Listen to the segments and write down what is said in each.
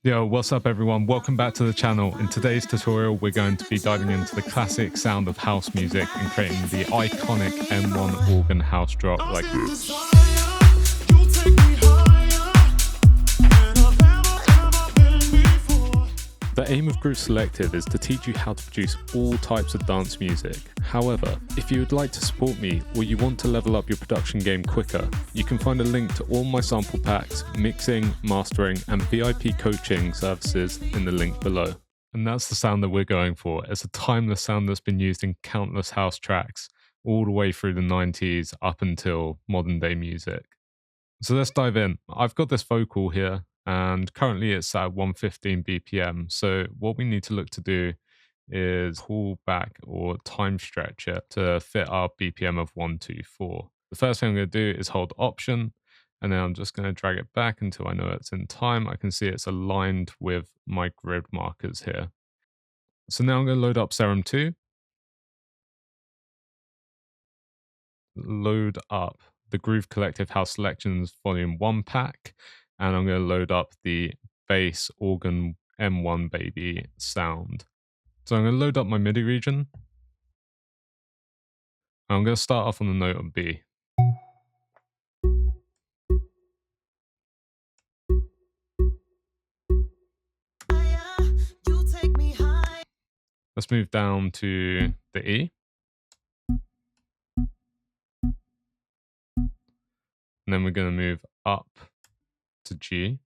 Yo, what's up everyone? Welcome back to the channel. In today's tutorial, we're going to be diving into the classic sound of house music and creating the iconic M1 organ house drop like this. The aim of Groove Selective is to teach you how to produce all types of dance music. However, if you would like to support me or you want to level up your production game quicker, you can find a link to all my sample packs, mixing, mastering, and VIP coaching services in the link below. And that's the sound that we're going for. It's a timeless sound that's been used in countless house tracks, all the way through the 90s up until modern day music. So let's dive in. I've got this vocal here, and currently it's at 115 BPM. So what we need to look to do is pull back or time stretch it to fit our BPM of 124. The first thing I'm going to do is hold Option, and then I'm just going to drag it back until I know it's in time. I can see it's aligned with my grid markers here. So now I'm going to load up Serum 2, load up the Groove Collective House Selections Volume 1 pack, and I'm going to load up the bass organ M1 baby sound. So I'm going to load up my MIDI region. I'm going to start off on the note of B. Let's move down to the E. And then we're going to move up to G.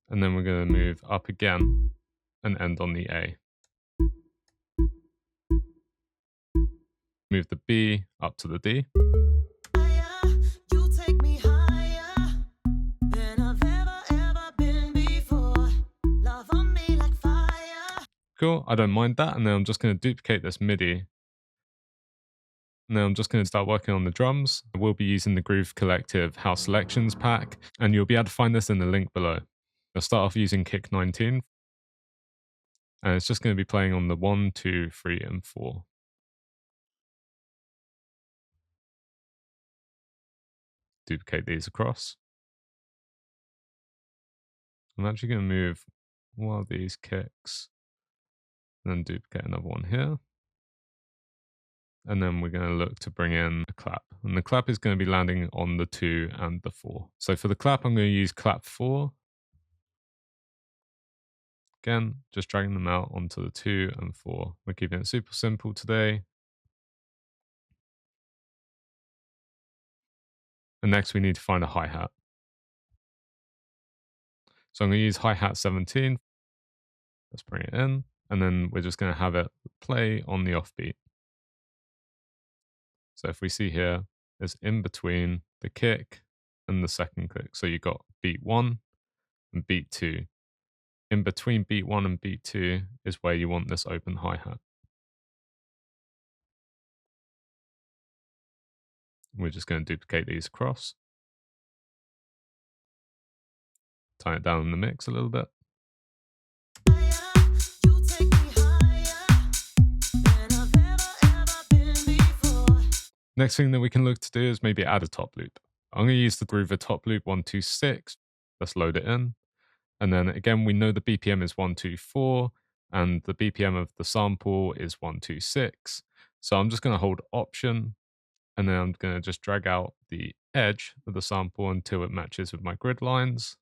And then we're going to move up again and end on the A. Move the B up to the D. Cool, I don't mind that. And then I'm just going to duplicate this MIDI. And then I'm just going to start working on the drums. We'll be using the Groove Collective House Selections pack, and you'll be able to find this in the link below. I'll start off using kick 19, and it's just going to be playing on the 1, 2, 3, and 4. Duplicate these across. I'm actually going to move one of these kicks, and then duplicate another one here. And then we're going to look to bring in a clap. And the clap is going to be landing on the 2 and the 4. So for the clap, I'm going to use clap 4. Again, just dragging them out onto the 2 and 4. We're keeping it super simple today. And next we need to find a hi-hat. So I'm going to use hi-hat 17. Let's bring it in. And then we're just going to have it play on the offbeat. So if we see here, it's in between the kick and the second click. So you've got beat 1 and beat 2. In between beat 1 and beat 2 is where you want this open hi-hat. We're just going to duplicate these across. Tie it down in the mix a little bit. Next thing that we can look to do is maybe add a top loop. I'm going to use the Groover top loop 126. Let's load it in. And then again, we know the BPM is 124 and the BPM of the sample is 126. So I'm just going to hold Option, and then I'm going to just drag out the edge of the sample until it matches with my grid lines.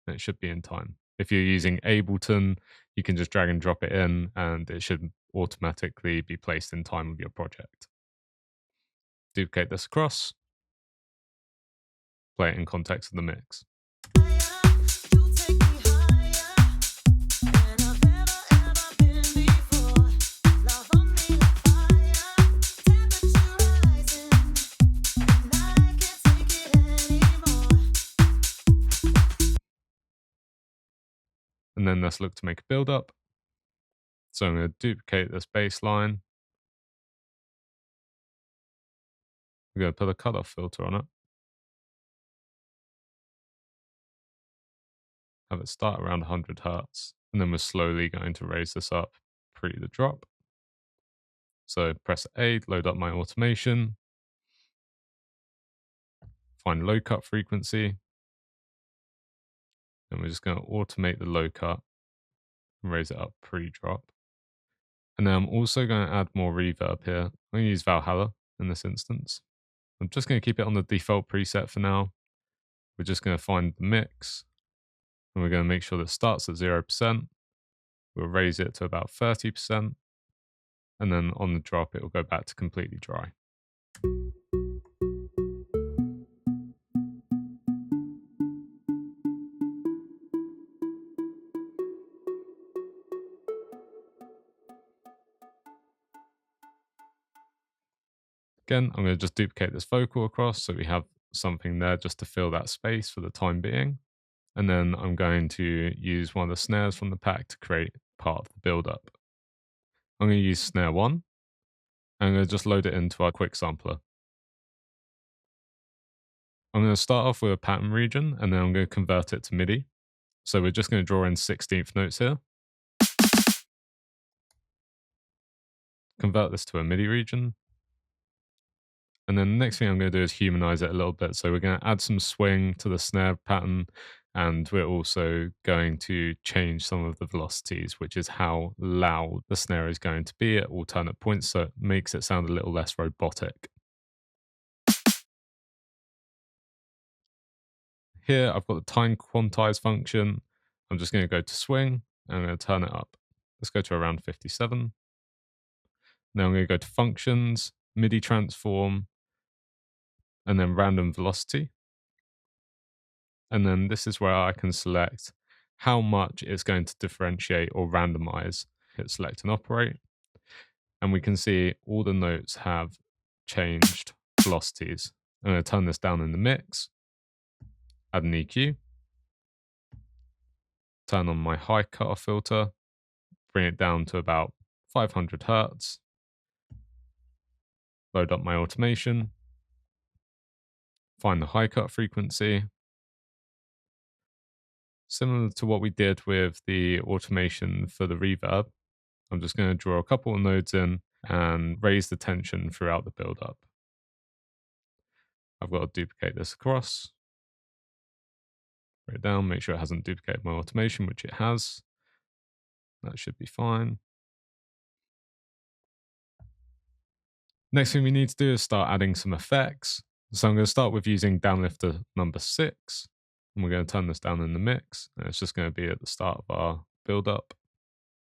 And it should be in time. If you're using Ableton, you can just drag and drop it in and it should automatically be placed in time with your project. Duplicate this across, play it in context of the mix. And then let's look to make a build up. So I'm going to duplicate this bass line. I'm going to put a cutoff filter on it. Have it start around 100 Hertz. And then we're slowly going to raise this up pre the drop. So press A, load up my automation. find low cut frequency, and we're just going to automate the low cut and raise it up pre-drop. And then I'm also going to add more reverb here. I'm going to use Valhalla in this instance. I'm just going to keep it on the default preset for now. We're just going to find the mix, and we're going to make sure that it starts at 0%. We'll raise it to about 30%, and then on the drop, it will go back to completely dry. Again, I'm going to just duplicate this vocal across so we have something there just to fill that space for the time being. And then I'm going to use one of the snares from the pack to create part of the build-up. I'm going to use snare 1, and I'm going to just load it into our quick sampler. I'm going to start off with a pattern region, and then I'm going to convert it to MIDI. So we're just going to draw in 16th notes here. Convert this to a MIDI region. And then the next thing I'm going to do is humanize it a little bit. So we're going to add some swing to the snare pattern, and we're also going to change some of the velocities, which is how loud the snare is going to be at alternate points, so it makes it sound a little less robotic. Here I've got the time quantize function. I'm just going to go to swing, and I'm going to turn it up. Let's go to around 57. Now I'm going to go to functions, MIDI transform, and then random velocity. And then this is where I can select how much it's going to differentiate or randomize. Hit select and operate. And we can see all the notes have changed velocities. I'm going to turn this down in the mix, add an EQ, turn on my high cutoff filter, bring it down to about 500 Hertz, load up my automation, find the high cut frequency. Similar to what we did with the automation for the reverb, I'm just going to draw a couple of nodes in and raise the tension throughout the build-up. I've got to duplicate this across, bring it down, make sure it hasn't duplicated my automation, which it has. That should be fine. Next thing we need to do is start adding some effects. So I'm going to start with using downlifter number 6, and we're going to turn this down in the mix, and it's just going to be at the start of our build-up.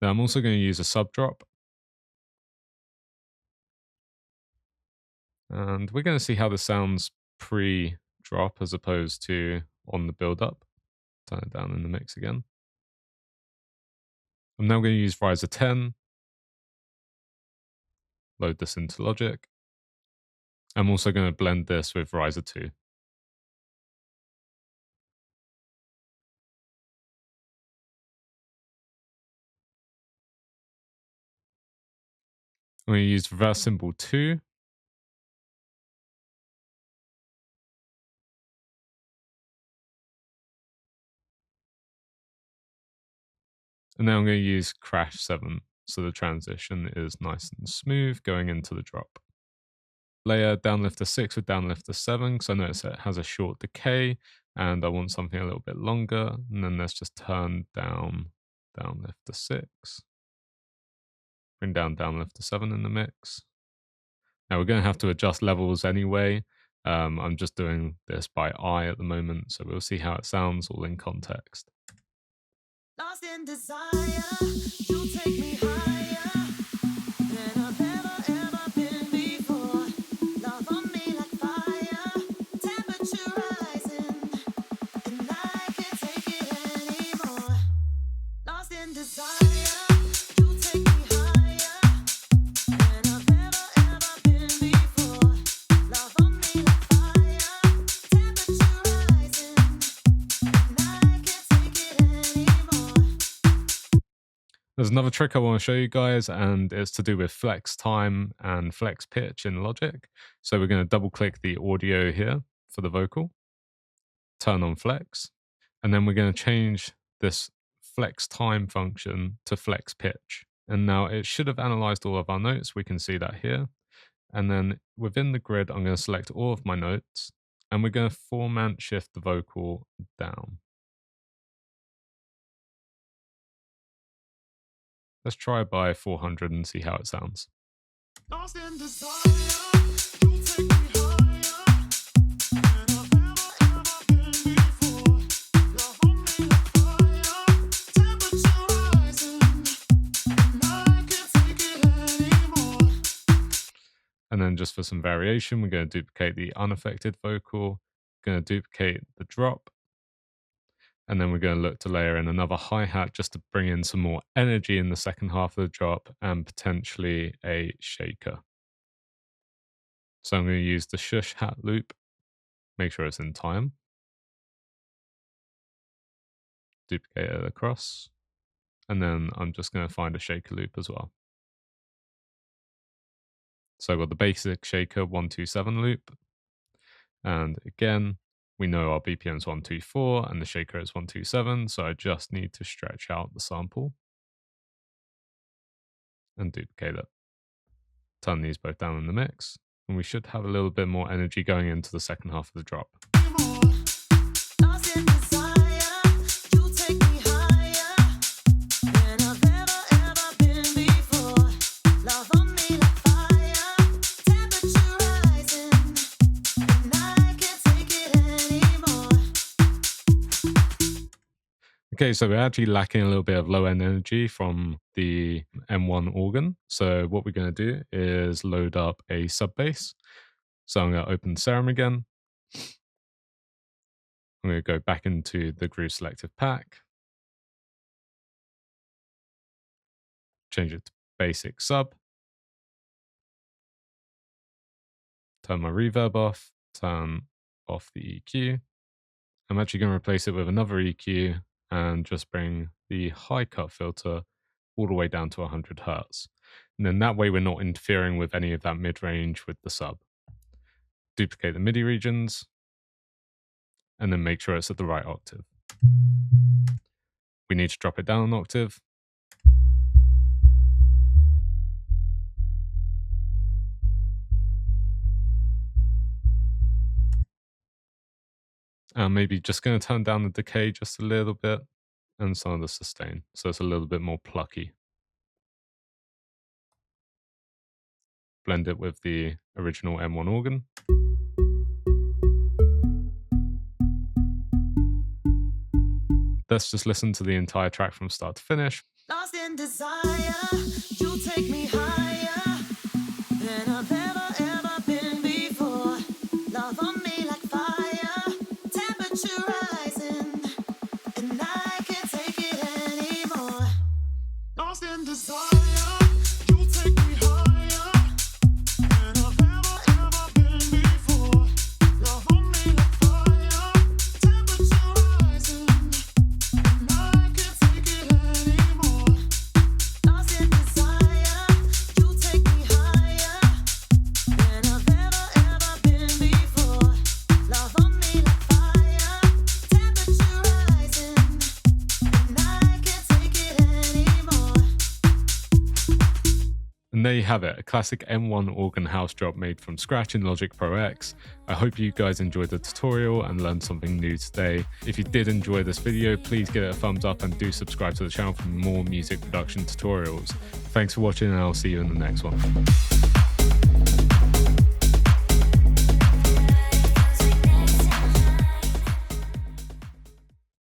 Now I'm also going to use a sub drop, and we're going to see how this sounds pre-drop as opposed to on the build-up. Turn it down in the mix again. I'm now going to use Riser 10, load this into Logic. I'm also going to blend this with Riser 2. I'm going to use Reverse Symbol 2. And now I'm going to use Crash 7, so the transition is nice and smooth going into the drop. Layer downlifter 6 with downlifter 7, because I notice it has a short decay, and I want something a little bit longer. And then let's just turn down downlifter 6. Bring down downlifter 7 in the mix. Now we're going to have to adjust levels anyway. I'm just doing this by eye at the moment, so we'll see how it sounds all in context. Lost in desire, you take me higher than I've ever been before. Love on me like fire, temperature rising, and I can't take it anymore. Lost in desire, you take me higher than I've ever been before. Love on me like fire, temperature rising, and I can't take it anymore. There's another trick I want to show you guys, and it's to do with flex time and flex pitch in Logic. So we're going to double click the audio here for the vocal, turn on flex, and then we're going to change this flex time function to flex pitch. And now it should have analyzed all of our notes. We can see that here. And then within the grid, I'm going to select all of my notes, And we're going to format shift the vocal down. Let's try by 400 and see how it sounds. And then just for some variation, we're going to duplicate the unaffected vocal, going to duplicate the drop, and then we're going to look to layer in another hi-hat just to bring in some more energy in the second half of the drop and potentially a shaker. So I'm going to use the shush hat loop, make sure it's in time, duplicate it across, and then I'm just going to find a shaker loop as well. So I've got the basic shaker 127 loop, and again, we know our BPM is 124 and the shaker is 127, so I just need to stretch out the sample and duplicate it. Turn these both down in the mix, and we should have a little bit more energy going into the second half of the drop. Okay, so we're actually lacking a little bit of low end energy from the M1 organ. So what we're going to do is load up a sub bass. So I'm going to open Serum again. I'm going to go back into the Groove Selective pack. Change it to basic sub. Turn my reverb off. Turn off the EQ. I'm actually going to replace it with another EQ and just bring the high cut filter all the way down to 100 Hertz. And then that way we're not interfering with any of that mid-range with the sub. Duplicate the MIDI regions, and then make sure it's at the right octave. We need to drop it down an octave. And maybe just going to turn down the decay just a little bit and some of the sustain, so it's a little bit more plucky. Blend it with the original M1 organ. Let's just listen to the entire track from start to finish. Lost in desire, you take me higher than I've ever been before. Love on me like fire, temperature rising, and I can't take it anymore. Lost in desire, you take me higher than I've ever been before. Love on me like fire, temperature rising. And there you have it, a classic M1 organ house drop made from scratch in Logic Pro X. I hope you guys enjoyed the tutorial and learned something new today. If you did enjoy this video, please give it a thumbs up and do subscribe to the channel for more music production tutorials. Thanks for watching, and I'll see you in the next one.